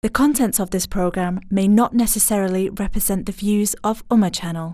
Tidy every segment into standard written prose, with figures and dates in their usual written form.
The contents of this program may not necessarily represent the views of Ummah Channel.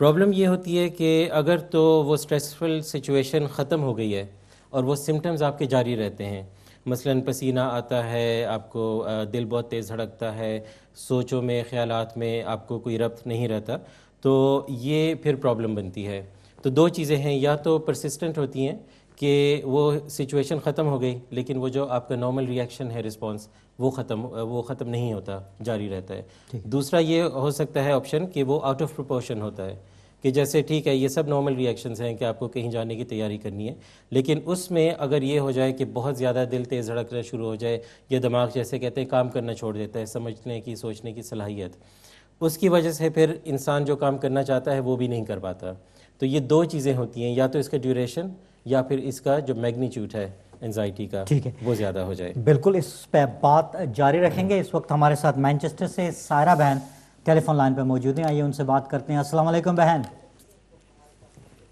Problem یہ ہوتی ہے کہ اگر تو وہ اسٹریسفل سچویشن ختم ہو گئی ہے اور وہ سمٹمز آپ کے جاری رہتے ہیں، مثلاً پسینہ آتا ہے، آپ کو دل بہت تیز دھڑکتا ہے، سوچوں میں خیالات میں آپ کو کوئی ربط نہیں رہتا، تو یہ پھر پرابلم بنتی ہے۔ تو دو چیزیں ہیں، یا تو پرسسٹنٹ ہوتی ہیں کہ وہ سچویشن ختم ہو گئی لیکن وہ جو آپ کا نارمل ری ایکشن ہے، رسپانس، وہ ختم نہیں ہوتا، جاری رہتا ہے۔ دوسرا یہ ہو سکتا ہے آپشن کہ وہ آؤٹ آف پروپورشن ہوتا ہے، کہ جیسے ٹھیک ہے یہ سب نارمل ری ایکشنز ہیں کہ آپ کو کہیں جانے کی تیاری کرنی ہے، لیکن اس میں اگر یہ ہو جائے کہ بہت زیادہ دل تیز دھڑکنا شروع ہو جائے یا دماغ جیسے کہتے ہیں کام کرنا چھوڑ دیتا ہے، سمجھنے کی سوچنے کی صلاحیت، اس کی وجہ سے پھر انسان جو کام کرنا چاہتا ہے وہ بھی نہیں کر پاتا۔ تو یہ دو چیزیں ہوتی ہیں، یا تو اس کا ڈیوریشن یا پھر اس کا جو میگنیچیوڈ ہے انزائٹی کا وہ زیادہ ہو جائے۔ بالکل، اس پہ بات جاری رکھیں گے۔ اس وقت ہمارے ساتھ مینچسٹر سے سائرہ بہن ٹیلی فون لائن پہ موجود ہیں، آئیے ان سے بات کرتے ہیں۔ السلام علیکم بہن۔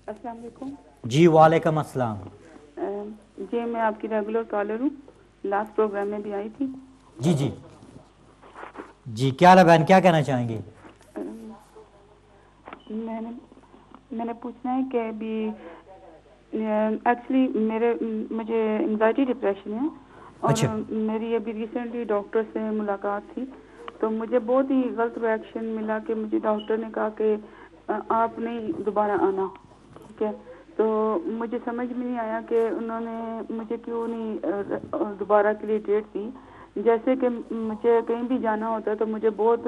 السلام علیکم۔ جی وعلیکم السلام۔ جی میں آپ کی ریگولر کالر ہوں، لاسٹ پروگرام میں بھی آئی تھی۔ جی جی جی، کیا ہے بہن، کیا کہنا چاہیں گی؟ میں نے پوچھنا ہے کہ ابھی ایکچولی مجھے انزائٹی ڈپریشن ہے، اور میری ابھی ریسنٹلی ڈاکٹر سے ملاقات تھی، تو مجھے بہت ہی غلط ریئیکشن ملا کہ مجھے ڈاکٹر نے کہا کہ آپ نہیں دوبارہ آنا، ٹھیک ہے؟ تو مجھے سمجھ میں نہیں آیا کہ انہوں نے مجھے کیوں نہیں دوبارہ کے لیے ڈیٹ دی۔ جیسے کہ مجھے کہیں بھی جانا ہوتا ہے تو مجھے بہت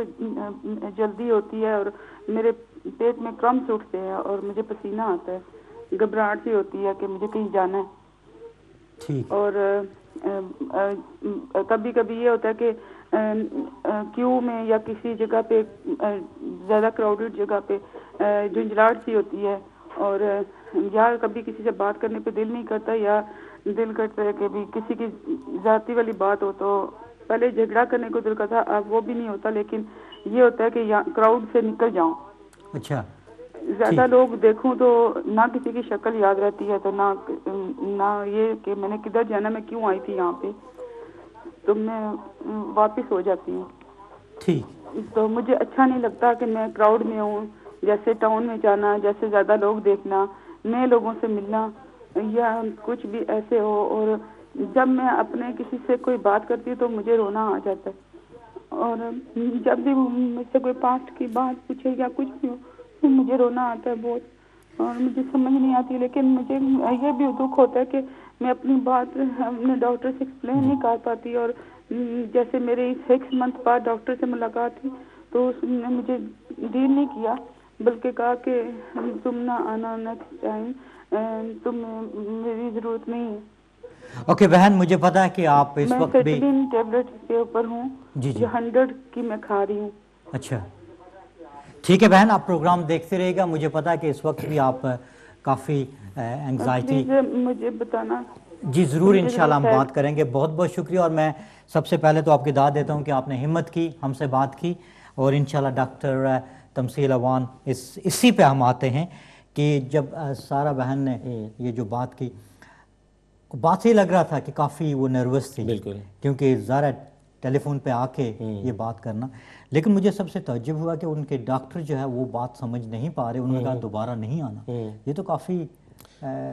جلدی ہوتی ہے، اور میرے پیٹ میں کرمپس اٹھتے ہیں اور مجھے پسینہ آتا ہے، گھبراہٹ سی ہوتی ہے کہ مجھے کہیں جانا ہے۔ اور کبھی کبھی یہ ہوتا ہے کہ کیو میں یا کسی جگہ پہ زیادہ کراؤڈڈ جگہ پہ جھنجھلاہٹ سی ہوتی ہے، اور یا کبھی کسی سے بات کرنے پہ دل نہیں کرتا، یا دل کرتا ہے کہ بھی کسی کی ذاتی والی بات ہو تو پہلے جھگڑا کرنے کو دل کرتا، اب وہ بھی نہیں ہوتا، لیکن یہ ہوتا ہے کہ کراؤڈ سے نکل جاؤں۔ اچھا، زیادہ لوگ دیکھوں تو نہ کسی کی شکل یاد رہتی ہے، تو نہ یہ کہ میں نے کدھر جانا، میں کیوں آئی تھی یہاں پہ، تو میں واپس ہو جاتی ہوں۔ ٹھیک، تو مجھے اچھا نہیں لگتا کہ میں کراؤڈ میں ہوں، جیسے ٹاؤن میں جانا، جیسے زیادہ لوگ دیکھنا، نئے لوگوں سے ملنا، یا کچھ بھی ایسے ہو، اور جب میں اپنے کسی سے کوئی بات کرتی ہوں تو مجھے رونا آ جاتا ہے، اور جب بھی مجھ سے کوئی پاسٹ کی بات پوچھے یا کچھ بھی ہو تو مجھے رونا آتا ہے بہت، اور مجھے سمجھ نہیں آتی، لیکن مجھے یہ بھی دکھ ہوتا ہے کہ میں اپنی بات اپنے ڈاکٹر سے ایکسپلین نہیں کر پاتی، اور جیسے میرے 6 منتھ بعد ڈاکٹر سے ملاقات تھی تو اس نے مجھے ڈیل نہیں کیا، بلکہ کہا کہ تم نہ آنا نیکسٹ ٹائم، تم میری ضرورت نہیں ہے۔ اوکے بہن، مجھے پتا ہے کہ آپ اس وقت بھی سیٹلین ٹیبلٹ کے اوپر ہوں، جو 100 کی میں کھا رہی ہوں۔ اچھا ٹھیک ہے بہن، آپ پروگرام دیکھتے رہے گا۔ مجھے پتا ہے کہ اس وقت بھی آپ کافی انگزائٹی، مجھے بتانا۔ جی ضرور، انشاءاللہ ہم بات کریں گے۔ بہت بہت شکریہ، اور میں سب سے پہلے تو آپ کی داد دیتا ہوں کہ آپ نے ہمت کی، ہم سے بات کی، اور انشاءاللہ ڈاکٹر تمثیل اوان اسی پہ ہم آتے ہیں کہ جب سارہ بہن نے یہ جو بات کی، بات سے ہی لگ رہا تھا کہ کافی وہ نروس تھی، بالکل، کیونکہ ظاہر ٹیلی فون پہ آ کے یہ بات کرنا، لیکن مجھے سب سے تعجب ہوا کہ ان کے ڈاکٹر جو ہے وہ بات سمجھ نہیں پا رہے، انہوں نے کہا دوبارہ نہیں آنا۔ یہ تو کافی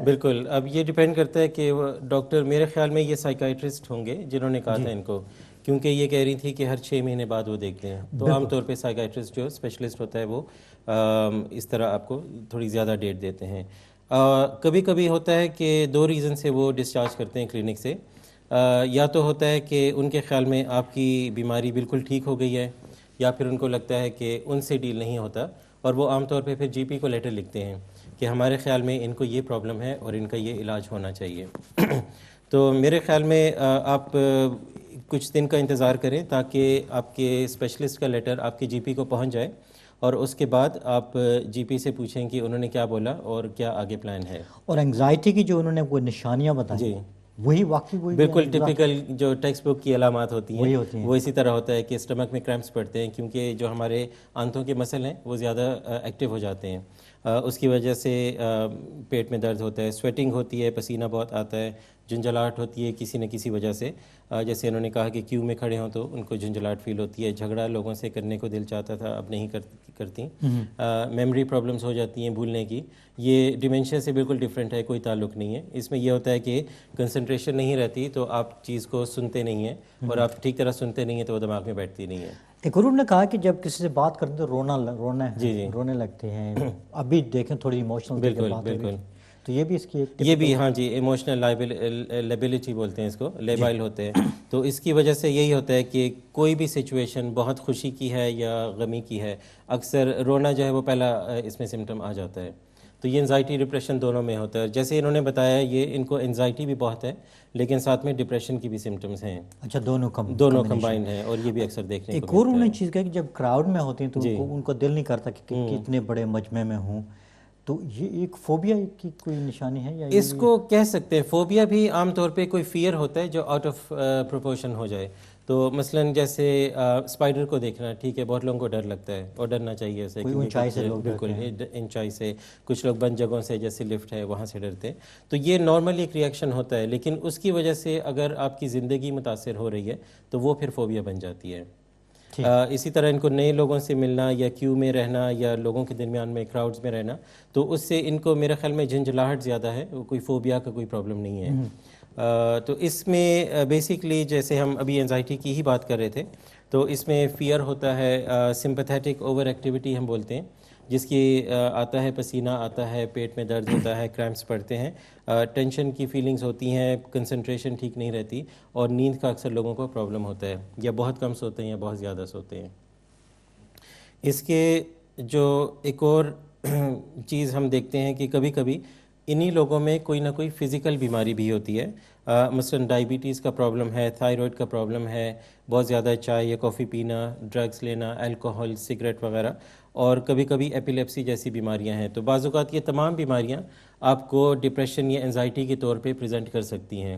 بالکل، اب یہ ڈیپینڈ کرتا ہے کہ ڈاکٹر، میرے خیال میں یہ سائیکائٹرسٹ ہوں گے جنہوں نے کہا تھا ان کو، کیونکہ یہ کہہ رہی تھی کہ ہر 6 مہینے بعد وہ دیکھتے ہیں، تو عام طور پہ سائیکائٹرسٹ جو اسپیشلسٹ ہوتا ہے وہ اس طرح آپ کو تھوڑی زیادہ ڈیٹ دیتے ہیں۔ کبھی کبھی ہوتا ہے کہ 2 ریزن سے وہ ڈسچارج کرتے ہیں کلینک سے، یا تو ہوتا ہے کہ ان کے خیال میں آپ کی بیماری بالکل ٹھیک ہو گئی ہے، یا پھر ان کو لگتا ہے کہ ان سے ڈیل نہیں ہوتا، اور وہ عام طور پہ پھر جی پی کو لیٹر لکھتے ہیں کہ ہمارے خیال میں ان کو یہ پرابلم ہے اور ان کا یہ علاج ہونا چاہیے۔ تو میرے خیال میں آپ کچھ دن کا انتظار کریں تاکہ آپ کے اسپیشلسٹ کا لیٹر آپ کے جی پی کو پہنچ جائے، اور اس کے بعد آپ جی پی سے پوچھیں کہ انہوں نے کیا بولا اور کیا آگے پلان ہے۔ اور انگزائٹی کی جو انہوں نے وہ نشانیاں بتائیں، جی وہی واقعی وہی بالکل ٹپیکل جو ٹیکسٹ بک کی علامات ہوتی وہی ہیں ہوتی ہیں۔ وہ اسی طرح ہوتا ہے کہ اسٹمک میں کریمپس پڑتے ہیں، کیونکہ جو ہمارے آنتوں کے مسل ہیں وہ زیادہ ایکٹیو ہو جاتے ہیں، اس کی وجہ سے پیٹ میں درد ہوتا ہے، سویٹنگ ہوتی ہے، پسینہ بہت آتا ہے، جھنجھلاہٹ ہوتی ہے کسی نہ کسی وجہ سے. جیسے انہوں نے کہا کہ کیو میں کھڑے ہوں تو ان کو جھنجھلاہٹ فیل ہوتی ہے, جھگڑا لوگوں سے کرنے کو دل چاہتا تھا اب نہیں کرتی, میموری پرابلمس ہو جاتی ہیں بھولنے کی. یہ ڈیمینشیا سے بالکل ڈفرینٹ ہے, کوئی تعلق نہیں ہے. اس میں یہ ہوتا ہے کہ کنسنٹریشن نہیں رہتی تو آپ چیز کو سنتے نہیں ہیں, اور آپ ٹھیک طرح سنتے نہیں ہیں تو وہ دماغ میں بیٹھتی نہیں ہے. ایک اور نے کہا کہ جب کسی سے بات کرتے تو رونے لگتے ہیں. ابھی دیکھیں تھوڑی ایموشنل بالکل تو یہ بھی اس کی یہ بھی ہاں جی ایموشنل لائبلٹی بولتے ہیں اس کو, لیبائل ہوتے ہیں. تو اس کی وجہ سے یہی ہوتا ہے کہ کوئی بھی سچویشن بہت خوشی کی ہے یا غمی کی ہے, اکثر رونا جو ہے وہ پہلا اس میں سمٹم آ جاتا ہے. تو یہ انزائٹی ڈپریشن دونوں میں ہوتا ہے. جیسے انہوں نے بتایا یہ ان کو انزائٹی بھی بہت ہے لیکن ساتھ میں ڈپریشن کی بھی سمٹمز ہیں. اچھا دونوں کمبائنڈ ہیں, اور یہ بھی اکثر دیکھنے کو ایک اور انہوں نے چیز کہا کہ جب کراؤڈ میں ہوتی ہیں تو ان کو دل نہیں کرتا کہ کتنے بڑے مجمع میں ہوں. تو یہ ایک فوبیا کی کوئی نشانی ہے یا اس کو کہہ سکتے ہیں. فوبیا بھی عام طور پہ کوئی فیئر ہوتا ہے جو آؤٹ آف پروپورشن ہو جائے. تو مثلا جیسے اسپائڈر کو دیکھنا, ٹھیک ہے, بہت لوگوں کو ڈر لگتا ہے اور ڈرنا چاہیے اسے, بالکل اونچائی سے. کچھ لوگ بند جگہوں سے جیسے لفٹ ہے وہاں سے ڈرتے ہیں. تو یہ نارملی ایک ریئیکشن ہوتا ہے, لیکن اس کی وجہ سے اگر آپ کی زندگی متاثر ہو رہی ہے تو وہ پھر فوبیا بن جاتی ہے. اسی طرح ان کو نئے لوگوں سے ملنا یا کیو میں رہنا یا لوگوں کے درمیان میں کراؤڈز میں رہنا, تو اس سے ان کو میرے خیال میں جھنجھلاہٹ زیادہ ہے, کوئی فوبیا کا کوئی پرابلم نہیں ہے. تو اس میں بیسکلی جیسے ہم ابھی انزائٹی کی ہی بات کر رہے تھے, تو اس میں فیئر ہوتا ہے, سمپیتھیٹک اوور ایکٹیویٹی ہم بولتے ہیں, جس کی آتا ہے پسینہ آتا ہے, پیٹ میں درد ہوتا ہے, کریمپس پڑتے ہیں, ٹینشن کی فیلنگز ہوتی ہیں, کنسنٹریشن ٹھیک نہیں رہتی, اور نیند کا اکثر لوگوں کو پرابلم ہوتا ہے, یا بہت کم سوتے ہیں یا بہت زیادہ سوتے ہیں. اس کے جو ایک اور چیز ہم دیکھتے ہیں کہ کبھی کبھی انہی لوگوں میں کوئی نہ کوئی فزیکل بیماری بھی ہوتی ہے. مثلا ڈائبٹیز کا پرابلم ہے, تھائرائڈ کا پرابلم ہے, بہت زیادہ چائے یا کافی پینا, ڈرگس لینا, الکوہل, سگریٹ وغیرہ, اور کبھی کبھی ایپیلیپسی جیسی بیماریاں ہیں. تو بعض اوقات یہ تمام بیماریاں آپ کو ڈپریشن یا انزائٹی کے طور پہ پریزنٹ کر سکتی ہیں.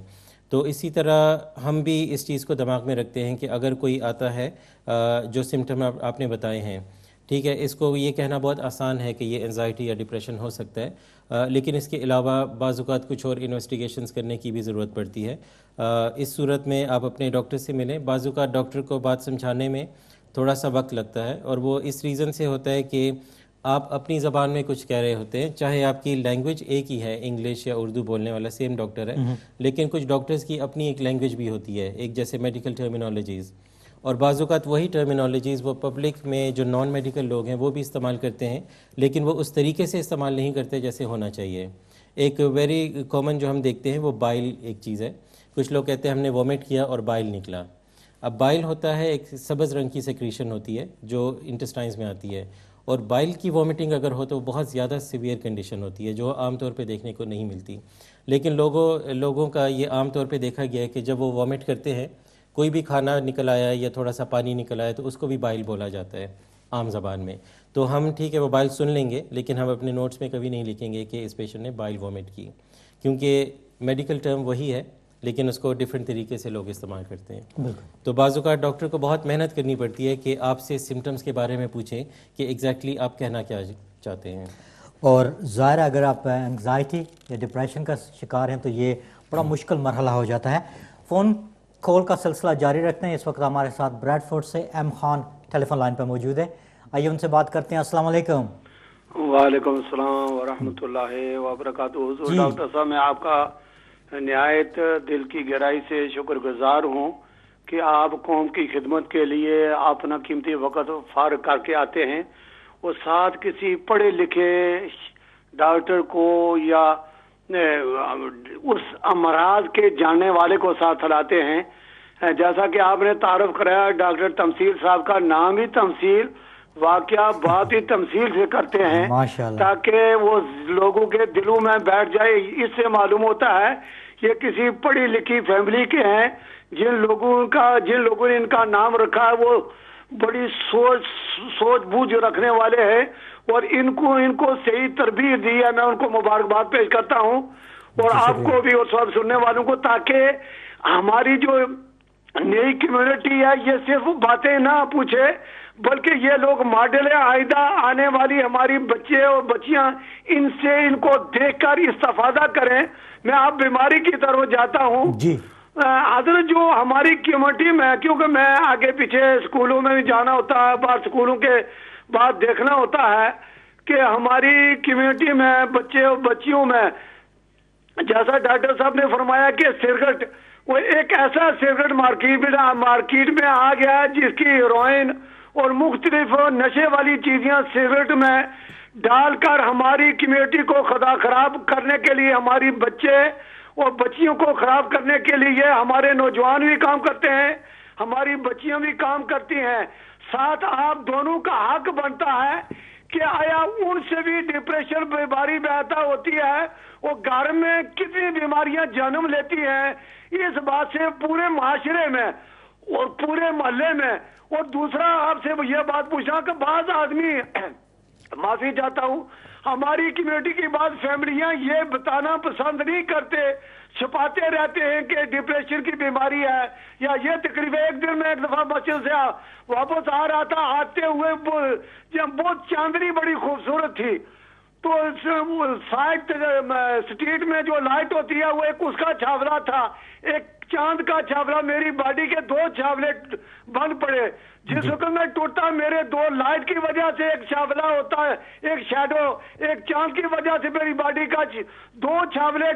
تو اسی طرح ہم بھی اس چیز کو دماغ میں رکھتے ہیں کہ اگر کوئی آتا ہے جو سمٹم آپ نے بتائے ہیں, ٹھیک ہے, اس کو یہ کہنا بہت آسان ہے کہ یہ انزائٹی یا ڈپریشن ہو سکتا ہے, لیکن اس کے علاوہ بعض اوقات کچھ اور انویسٹیگیشنز کرنے کی بھی ضرورت پڑتی ہے. اس صورت میں آپ اپنے ڈاکٹر سے ملیں. بعض اوقات ڈاکٹر کو بات سمجھانے میں تھوڑا سا وقت لگتا ہے, اور وہ اس ریزن سے ہوتا ہے کہ آپ اپنی زبان میں کچھ کہہ رہے ہوتے ہیں, چاہے آپ کی لینگویج ایک ہی ہے, انگلش یا اردو بولنے والا سیم ڈاکٹر ہے, لیکن کچھ ڈاکٹرز کی اپنی ایک لینگویج بھی ہوتی ہے, ایک جیسے میڈیکل ٹرمینالوجیز, اور بعض اوقات وہی ٹرمینالوجیز وہ پبلک میں جو نان میڈیکل لوگ ہیں وہ بھی استعمال کرتے ہیں, لیکن وہ اس طریقے سے استعمال نہیں کرتے جیسے ہونا چاہیے. ایک ویری کامن جو ہم دیکھتے ہیں وہ بائل ایک چیز ہے. کچھ لوگ کہتے ہیں ہم نے وومٹ کیا اور بائل نکلا. اب بائل ہوتا ہے ایک سبز رنگ کی سیکریشن ہوتی ہے جو انٹسٹائنز میں آتی ہے, اور بائل کی وومٹنگ اگر ہو تو بہت زیادہ سیویئر کنڈیشن ہوتی ہے جو عام طور پہ دیکھنے کو نہیں ملتی. لیکن لوگوں کا یہ عام طور پہ دیکھا گیا ہے کہ جب وہ وومٹ کرتے ہیں, کوئی بھی کھانا نکل آیا یا تھوڑا سا پانی نکل آیا تو اس کو بھی بائل بولا جاتا ہے عام زبان میں. تو ہم ٹھیک ہے وہ بائل سن لیں گے, لیکن ہم اپنے نوٹس میں کبھی نہیں لکھیں گے کہ اس پیشنٹ نے بائل وومٹ کی, کیونکہ میڈیکل ٹرم وہی ہے لیکن اس کو ڈیفرنٹ طریقے سے لوگ استعمال کرتے ہیں. تو بعض اوقات ڈاکٹر کو بہت محنت کرنی پڑتی ہے کہ آپ سے سمٹمز کے بارے میں پوچھیں کہ ایگزیکٹلی آپ کہنا کیا چاہتے ہیں. اور ظاہر اگر آپ انگزائٹی یا ڈپریشن کا شکار ہیں تو یہ بڑا مشکل مرحلہ ہو جاتا ہے. فون کال کا سلسلہ جاری رکھتے ہیں. اس وقت ہمارے ساتھ بریڈ فورڈ سے ایم خان ٹیلی فون لائن پہ موجود ہے, آئیے ان سے بات کرتے ہیں. السلام علیکم. وعلیکم السلام ورحمۃ اللہ وبرکاتہ. حضور ڈاکٹر صاحب, میں آپ کا نہایت دل کی گہرائی سے شکر گزار ہوں کہ آپ قوم کی خدمت کے لیے اپنا قیمتی وقت فارغ کر کے آتے ہیں, اور ساتھ کسی پڑھے لکھے ڈاکٹر کو یا اس امراض کے جاننے والے کو ساتھ لاتے ہیں. جیسا کہ آپ نے تعارف کرایا, ڈاکٹر تمثیل صاحب کا نام ہی تمثیل, واقعہ بات ہی تمثیل سے کرتے ہیں تاکہ وہ لوگوں کے دلوں میں بیٹھ جائے. اس سے معلوم ہوتا ہے یہ کسی پڑھی لکھی فیملی کے ہیں. جن لوگوں نے ان کا نام رکھا ہے وہ بڑی سوچ بوجھ رکھنے والے ہیں, اور ان کو صحیح تربیت دی ہے. میں ان کو مبارکباد پیش کرتا ہوں, اور آپ کو بھی اور سب سننے والوں کو, تاکہ ہماری جو نئی کمیونٹی ہے یہ صرف باتیں نہ پوچھے بلکہ یہ لوگ ماڈل ہیں. آئندہ آنے والی ہماری بچے اور بچیاں ان سے ان کو دیکھ کر استفادہ کریں. میں اب بیماری کی طرف جاتا ہوں. جی حضرت جو ہماری کمیونٹی میں, کیونکہ میں آگے پیچھے اسکولوں میں بھی جانا ہوتا ہے, بعض اسکولوں کے بعد دیکھنا ہوتا ہے کہ ہماری کمیونٹی میں بچے اور بچیوں میں, جیسا ڈاکٹر صاحب نے فرمایا کہ سگریٹ, وہ ایک ایسا سگریٹ مارکیٹ میں آ گیا جس کی ہیروئن اور مختلف نشے والی چیزیں سگریٹ میں ڈال کر ہماری کمیونٹی کو خراب کرنے کے لیے, ہماری بچے اور بچیوں کو خراب کرنے کے لیے ہمارے نوجوان بھی کام کرتے ہیں, ہماری بچیاں بھی کام کرتی ہیں. ساتھ آپ دونوں کا حق بنتا ہے کہ آیا ان سے بھی ڈپریشن بیماری پیدا ہوتی ہے, وہ گھر میں کتنی بیماریاں جنم لیتی ہیں. اس بات سے پورے معاشرے میں اور پورے محلے میں. اور دوسرا آپ سے یہ بات پوچھنا کہ بعض آدمی, معافی چاہتا ہوں, ہماری کمیونٹی کی بعض فیملیاں یہ بتانا پسند نہیں کرتے, چھپاتے رہتے ہیں کہ ڈپریشن کی بیماری ہے. یا یہ تقریباً ایک دن میں ایک دفعہ مسجد سے واپس آ رہا تھا, آتے ہوئے بہت چاندنی بڑی خوبصورت تھی, تو سائڈ اسٹریٹ میں جو لائٹ ہوتی ہے وہ ایک اس کا چھاولا تھا, ایک چاند کا چھاولا, میری باڈی کے 2 چھاولے بند پڑے. جس وقت میں ٹوٹا میرے 2 لائٹ کی وجہ سے ایک چھاولا ہوتا ہے, ایک شیڈو, ایک چاند کی وجہ سے میری باڈی کا 2 چھاولے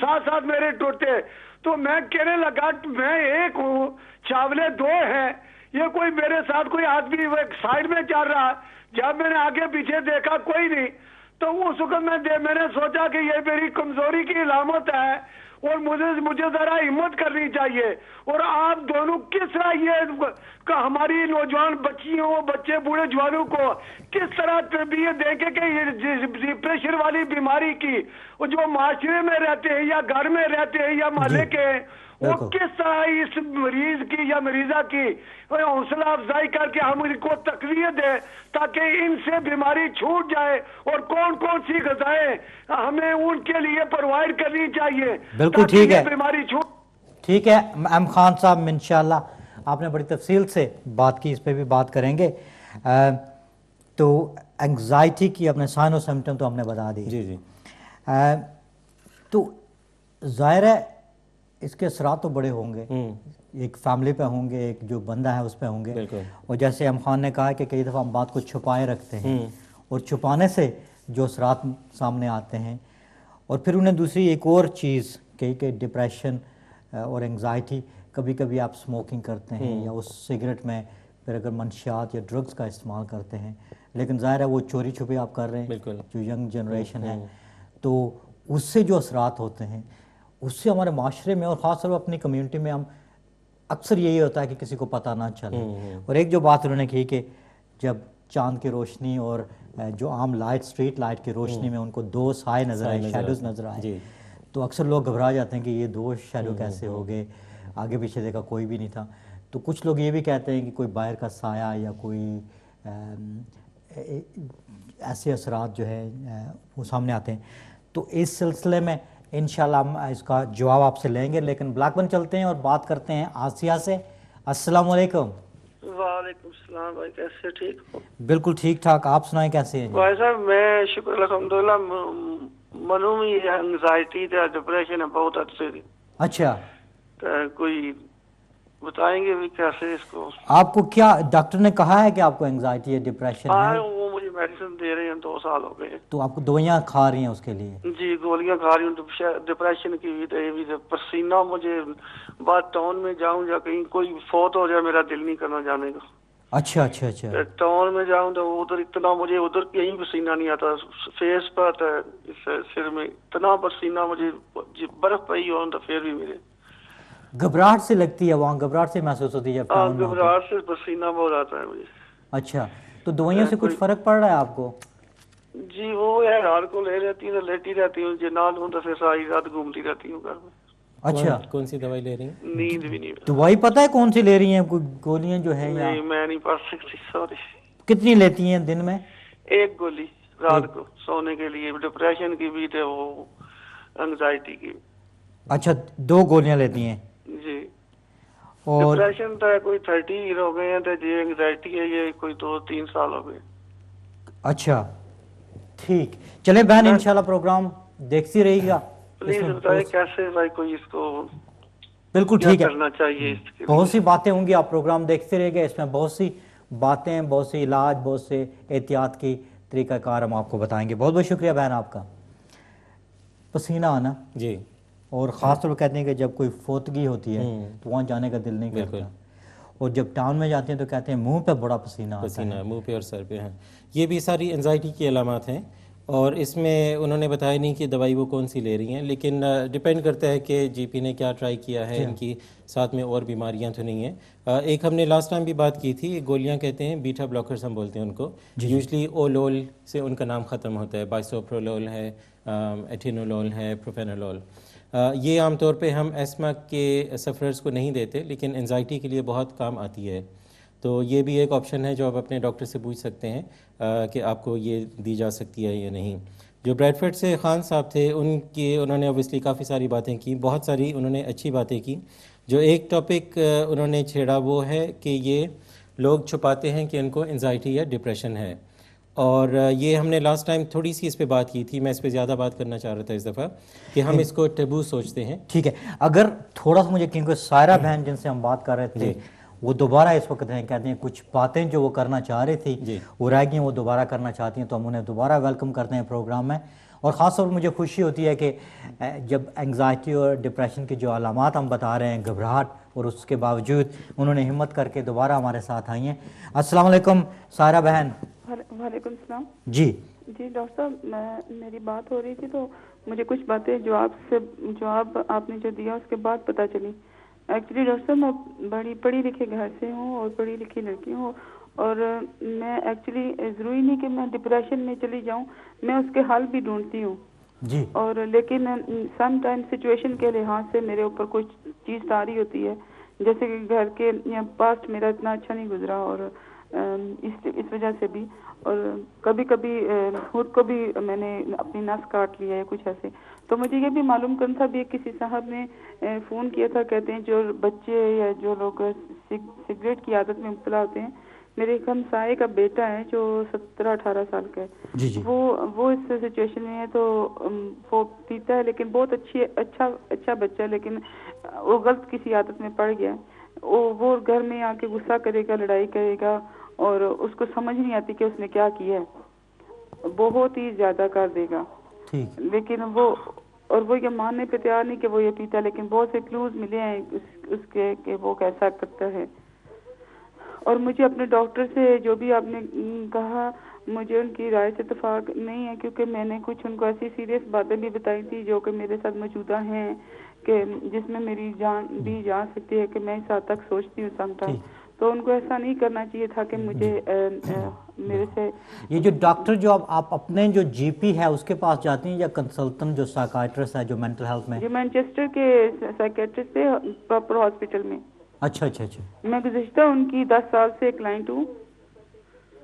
ساتھ ساتھ میرے ٹوٹے. تو میں کہنے لگا میں ایک ہوں, چھاولے 2 ہیں, یہ کوئی میرے ساتھ کوئی آدمی ایک سائڈ میں چل رہا. جب میں نے آگے پیچھے دیکھا کوئی نہیں, تو اس وقت میں نے سوچا کہ یہ میری کمزوری کی علامت ہے اور مجھے ذرا ہمت کرنی چاہیے. اور آپ دونوں کس طرح یہ ہماری نوجوان بچیوں, بچے, بوڑھے جوانوں کو کس طرح تربیت دیں کہ یہ ڈپریشن والی بیماری کی, جو معاشرے میں رہتے ہیں یا گھر میں رہتے ہیں یا محلے کے, وہ کس طرح اس مریض کی یا مریضہ کی حوصلہ افزائی کر کے ہم ان کو تقویت دیں تاکہ ان سے بیماری چھوٹ جائے, اور کون کون سی غذائیں ہمیں ان کے لیے پرووائڈ کرنی چاہیے. بالکل ٹھیک ہے, بیماری چھوٹ. ٹھیک ہے ایم خان صاحب, انشاءاللہ آپ نے بڑی تفصیل سے بات کی, اس پہ بھی بات کریں گے. تو انگزائٹی کی اپنے سائن و سمپٹم تو ہم نے بتا دی. جی جی. تو ظاہر ہے اس کے اثرات تو بڑے ہوں گے, ایک فیملی پہ ہوں گے, ایک جو بندہ ہے اس پہ ہوں گے. اور جیسے ایم خان نے کہا کہ کئی دفعہ ہم بات کو چھپائے رکھتے ہیں, اور چھپانے سے جو اثرات سامنے آتے ہیں. اور پھر انہیں دوسری ایک اور چیز کہی کہ ڈپریشن اور انگزائٹی, کبھی کبھی آپ سموکنگ کرتے ہیں یا اس سگریٹ میں پھر اگر منشیات یا ڈرگز کا استعمال کرتے ہیں, لیکن ظاہر ہے وہ چوری چھپے آپ کر رہے ہیں, جو ینگ جنریشن ہے, تو اس سے جو اثرات ہوتے ہیں اس سے ہمارے معاشرے میں اور خاص طور پر اپنی کمیونٹی میں ہم اکثر یہی ہوتا ہے کہ کسی کو پتہ نہ چلے. اور ایک جو بات انہوں نے کی کہ جب چاند کی روشنی اور جو عام لائٹ, اسٹریٹ لائٹ کی روشنی میں ان کو 2 سائے نظر آئے, شیڈوز نظر آئے, تو اکثر لوگ گھبرا جاتے ہیں کہ یہ 2 شیڈو کیسے ہو گئے, آگے پیچھے دیکھا کوئی بھی نہیں تھا. تو کچھ لوگ یہ بھی کہتے ہیں کہ کوئی باہر کا سایہ یا کوئی ایسے اثرات جو ہے وہ سامنے آتے ہیں. تو اس سلسلے میں انشاءاللہ ہم اس کا جواب آپ سے لیں گے, لیکن بلیک بن چلتے ہیں اور بات کرتے ہیں آسیہ سے. السلام علیکم. وعلیکم السلام بھائی, کیسے ٹھیک ہو؟ بالکل ٹھیک ٹھاک, آپ سنائیں کیسے ہیں؟ بھائی صاحب میں شکر الحمدللہ, منومی انگزائٹی تے ڈپریشن ہے بہت اچھے دی. اچھا, تو کوئی بتائیں گے بھی کیسے اس کو؟ آپ کو کیا ڈاکٹر نے کہا ہے کہ آپ کو انگزائٹی ہے, ڈپریشن ہے؟ ہاں وہ مجھے میڈیسن دے رہے ہیں, 2 سال ہو گئے. تو آپ کو دوائیاں کھا رہی ہیں اس کے لیے؟ جی گولیاں کھا رہی ہوں ڈپریشن کی بھی. پسینہ مجھے بات ٹاؤن میں جاؤں یا کہیں کوئی فوت ہو جائے میرا دل نہیں کرنا جانے کا. اچھا اچھا اچھا. ٹاؤن میں جاؤں تو ادھر اتنا مجھے ادھر کہیں پسینہ نہیں آتا, فیس پر سر میں اتنا پسینہ مجھے, برف پئی ہو تو پھر بھی میرے گھبراہٹ سے لگتی ہے, وہاں گھبراہٹ سے محسوس ہوتی ہے جب ٹاؤن میں؟ گھبراہٹ سے پسینہ بہت آتا ہے مجھے. اچھا, تو دوائیوں سے کچھ فرق پڑ رہا ہے آپ کو؟ جی وہ ہے, رات کو لے لیتی ہوں, لیٹی رہتی ہوں, نہ لوں تو پھر ساری رات گھومتی رہتی ہوں گھر میں. اچھا, کون سی دوائی لے رہی ہیں؟ نیند بھی نہیں. دوائی پتہ ہے کون سی لے رہی ہیں؟ کوئی گولیاں جو ہیں؟ نہیں میں نہیں پڑھ سکتی, سوری. کتنی لیتی ہیں دن میں؟ 1 گولی رات کو سونے کے لیے, ڈپریشن کی بھی تھے, وہ انگزائٹی کی. اچھا, 2 گولیاں لیتی ہیں؟ جی. اور ڈپریشن تو کوئی 30 ہو گئے ہیں تو یہ انگزائٹی ہے یہ کوئی 2-3 سال ہو گئے. اچھا ٹھیک, چلیں بہن انشاءاللہ پروگرام دیکھتی رہی گا. پلیز بتائیں کیسے بھائی کوئی اس کو بالکل ٹھیک ہے, کرنا چاہیے. اس کے بہت سی باتیں ہوں گی, آپ پروگرام دیکھتے رہے گا, اس میں بہت سی باتیں, بہت سی علاج, بہت سے احتیاط کی طریقہ کار ہم آپ کو بتائیں گے. بہت بہت شکریہ بہن آپ کا. پسینہ آنا جی, اور خاص طور پر کہتے ہیں کہ جب کوئی فوتگی ہوتی ہے تو وہاں جانے کا دل نہیں کرتا, اور جب ٹاؤن میں جاتے ہیں تو کہتے ہیں منہ پہ بڑا پسینہ آتا ہے. منہ پہ اور سر پہ ہیں. یہ بھی ساری انزائٹی کی علامات ہیں, اور اس میں انہوں نے بتایا نہیں کہ دوائی وہ کون سی لے رہی ہیں, لیکن ڈیپینڈ کرتا ہے کہ جی پی نے کیا ٹرائی کیا ہے, ان کی ساتھ میں اور بیماریاں تو نہیں ہیں. ایک ہم نے لاسٹ ٹائم بھی بات کی تھی, گولیاں کہتے ہیں بیٹا بلاکرز ہم بولتے ہیں ان کو, یوزلی اولول سے ان کا نام ختم ہوتا ہے, بائسوپرولول ہے, ایٹھینولول ہے, پروفینولول. یہ عام طور پہ ہم ایسما کے سفررز کو نہیں دیتے, لیکن انزائٹی کے لیے بہت کام آتی ہے. تو یہ بھی ایک آپشن ہے جو آپ اپنے ڈاکٹر سے پوچھ سکتے ہیں کہ آپ کو یہ دی جا سکتی ہے یا نہیں. جو بریڈفورڈ سے خان صاحب تھے انہوں نے اوبویسلی کافی ساری باتیں کی, بہت ساری انہوں نے اچھی باتیں کی. جو ایک ٹاپک انہوں نے چھیڑا وہ ہے کہ یہ لوگ چھپاتے ہیں کہ ان کو انزائٹی یا ڈپریشن ہے, اور یہ ہم نے لاسٹ ٹائم تھوڑی سی اس پہ بات کی تھی. میں اس پہ زیادہ بات کرنا چاہ رہا تھا اس دفعہ کہ ہم اس کو ٹیبو سوچتے ہیں. ٹھیک ہے, اگر تھوڑا سا مجھے, کیونکہ سائرہ بہن جن سے ہم بات کر رہے تھے وہ دوبارہ اس وقت ہیں, کہتے ہیں کچھ باتیں جو وہ کرنا چاہ رہی تھی وہ رہ گئی, وہ دوبارہ کرنا چاہتی ہیں, تو ہم انہیں دوبارہ ویلکم کرتے ہیں پروگرام میں. اور خاص طور پر مجھے خوشی ہوتی ہے کہ جب انگزائٹی اور ڈپریشن کی جو علامات ہم بتا رہے ہیں, گھبراہٹ, اور اس کے باوجود انہوں نے ہمت کر کے دوبارہ ہمارے ساتھ آئی ہیں. السلام علیکم سائرہ بہن. وعلیکم السلام. جی ڈاکٹر صاحب, میری بات ہو رہی تھی تو مجھے کچھ باتیں جواب آپ نے جو دیا اس کے بعد پتہ چلی. ایکچولی ڈاکٹر صاحب میں بڑی پڑھی لکھے گھر سے ہوں اور پڑھی لکھی لڑکی ہوں, اور میں ایکچولی ضروری نہیں کہ میں ڈپریشن میں چلی جاؤں, میں اس کے حل بھی ڈھونڈتی ہوں جی, اور لیکن سم ٹائم سچویشن کے لحاظ سے میرے اوپر کچھ چیز طاری ہوتی ہے, جیسے کہ گھر کے پاسٹ میرا اتنا اچھا نہیں گزرا, اور اس وجہ سے بھی, اور کبھی کبھی خود کو بھی میں نے اپنی نس کاٹ لیا ہے کچھ ایسے. تو مجھے یہ بھی معلوم کرنا تھا, بھی کسی صاحب نے فون کیا تھا, کہتے ہیں جو بچے یا جو لوگ سگریٹ کی عادت میں مبتلا ہوتے ہیں, میرے ایک ہمسائے کا بیٹا ہے جو 17-18 سال کا ہے, وہ اس سچویشن میں ہے, تو وہ پیتا ہے لیکن بہت اچھا بچہ ہے, لیکن وہ غلط کسی عادت میں پڑ گیا. وہ گھر میں آ کے غصہ کرے گا, لڑائی کرے گا, اور اس کو سمجھ نہیں آتی کہ اس نے کیا کیا ہے, بہت ہی زیادہ کر دے گا. لیکن وہ یہ ماننے پہ تیار نہیں کہ وہ یہ پیتا, لیکن بہت سے کلوز ملے ہیں اس کے کہ وہ کیسا کرتا ہے. اور مجھے اپنے ڈاکٹر سے جو بھی آپ نے کہا, مجھے ان کی رائے سے اتفاق نہیں ہے, کیونکہ میں نے کچھ ان کو ایسی سیریس باتیں بھی بتائی تھی جو کہ میرے ساتھ موجودہ ہیں, کہ جس میں میری جان بھی جا سکتی ہے, کہ میں اس حد تک سوچتی ہوں سمٹائم. تو ان کو ایسا نہیں کرنا چاہیے تھا کہ مجھے میرے سے یہ جو ڈاکٹر جو آپ اپنے جو جی پی ہے اس کے پاس جاتی ہیں, یا کنسلٹنٹ جو سائیکائٹرسٹ ہے جو مینٹل ہیلتھ میں, جو مینچسٹر کے سائیکائٹرسٹ تھے پراپر ہاسپٹل میں. اچھا, میں گزشتہ ان کی 10 سال سے کلائنٹ ہوں.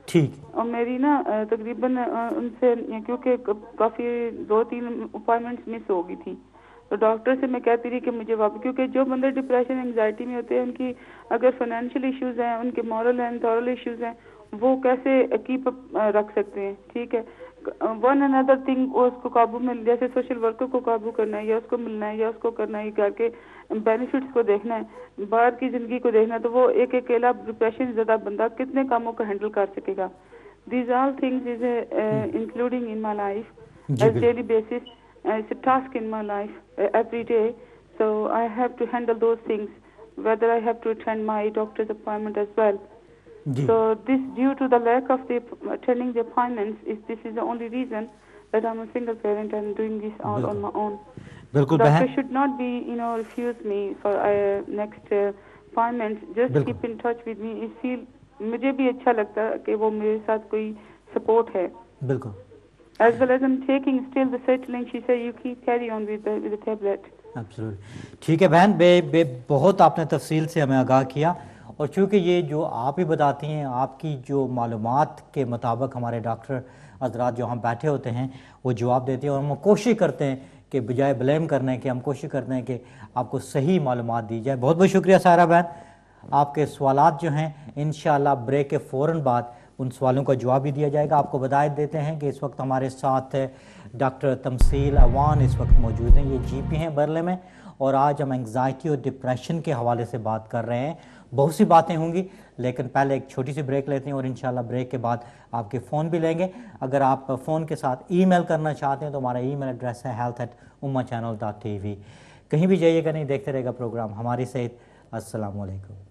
ٹھیک. اور میری نا تقریباً ان سے, کیونکہ کافی 2-3 اپائنٹمنٹس مس ہو گئی تھی, تو ڈاکٹر سے میں کہتی رہی کہ مجھے واپس, کیونکہ جو بندے ڈپریشن انگزائٹی میں ہوتے ہیں ان کی اگر فائنینشیل ایشوز ہیں, ان کے مورل اینڈ تھورل ایشوز ہیں, وہ کیسے کیپ اپ رکھ سکتے ہیں. ٹھیک ہے, ون اندر تھنگ اس کو قابو میں, جیسے سوشل ورکر کو قابو کرنا ہے, یا اس کو ملنا ہے, یا اس کو کرنا ہے, گھر کے بینیفٹس کو دیکھنا ہے, باہر کی زندگی کو دیکھنا ہے, تو وہ ایک اکیلا ڈپریشن زدہ بندہ کتنے کاموں کو ہینڈل کر سکے گا. These all things is including in my life as daily basis. It's a task in my life every day, so I have to handle those things, whether I have to attend my doctor's appointment as well. So this, due to the lack of attending the appointments, this is the only reason that I'm a single parent and doing this all on my own. Doctor should not be, refuse me for next appointments. Just keep in touch with me. مجھے بھی اچھا لگتا ہے کہ وہ میرے ساتھ کوئی سپورٹ ہے. بالکل. As well as I'm taking still the sertraline, she said you keep carry on with the tablet. Absolutely. ٹھیک ہے بہن, بہت آپ نے تفصیل سے ہمیں آگاہ کیا, اور چونکہ یہ جو آپ ہی بتاتی ہیں, آپ کی جو معلومات کے مطابق ہمارے ڈاکٹر حضرات جو ہم بیٹھے ہوتے ہیں وہ جواب دیتے ہیں, اور ہم کوشش کرتے ہیں کہ بجائے بلیم کرنے کے ہم کوشش کرتے ہیں کہ آپ کو صحیح معلومات دی جائے. بہت بہت شکریہ سائرہ بہن, آپ کے سوالات جو ہیں انشاءاللہ بریک کے فوراً بعد ان سوالوں کا جواب بھی دیا جائے گا. آپ کو بدایت دیتے ہیں کہ اس وقت ہمارے ساتھ ڈاکٹر تمثیل اوان اس وقت موجود ہیں. یہ جی پی ہیں برلے میں, اور آج ہم انگزائٹی اور ڈپریشن کے حوالے سے بات کر رہے ہیں. بہت سی باتیں ہوں گی, لیکن پہلے ایک چھوٹی سی بریک لیتے ہیں اور انشاءاللہ بریک کے بعد آپ کے فون بھی لیں گے. اگر آپ فون کے ساتھ ای میل کرنا چاہتے ہیں تو ہمارا ای میل ایڈریس ہے health@ummachannel.tv. کہیں بھی جائیے گا نہیں, دیکھتے رہے گا پروگرام ہماری صحت. السلام علیکم.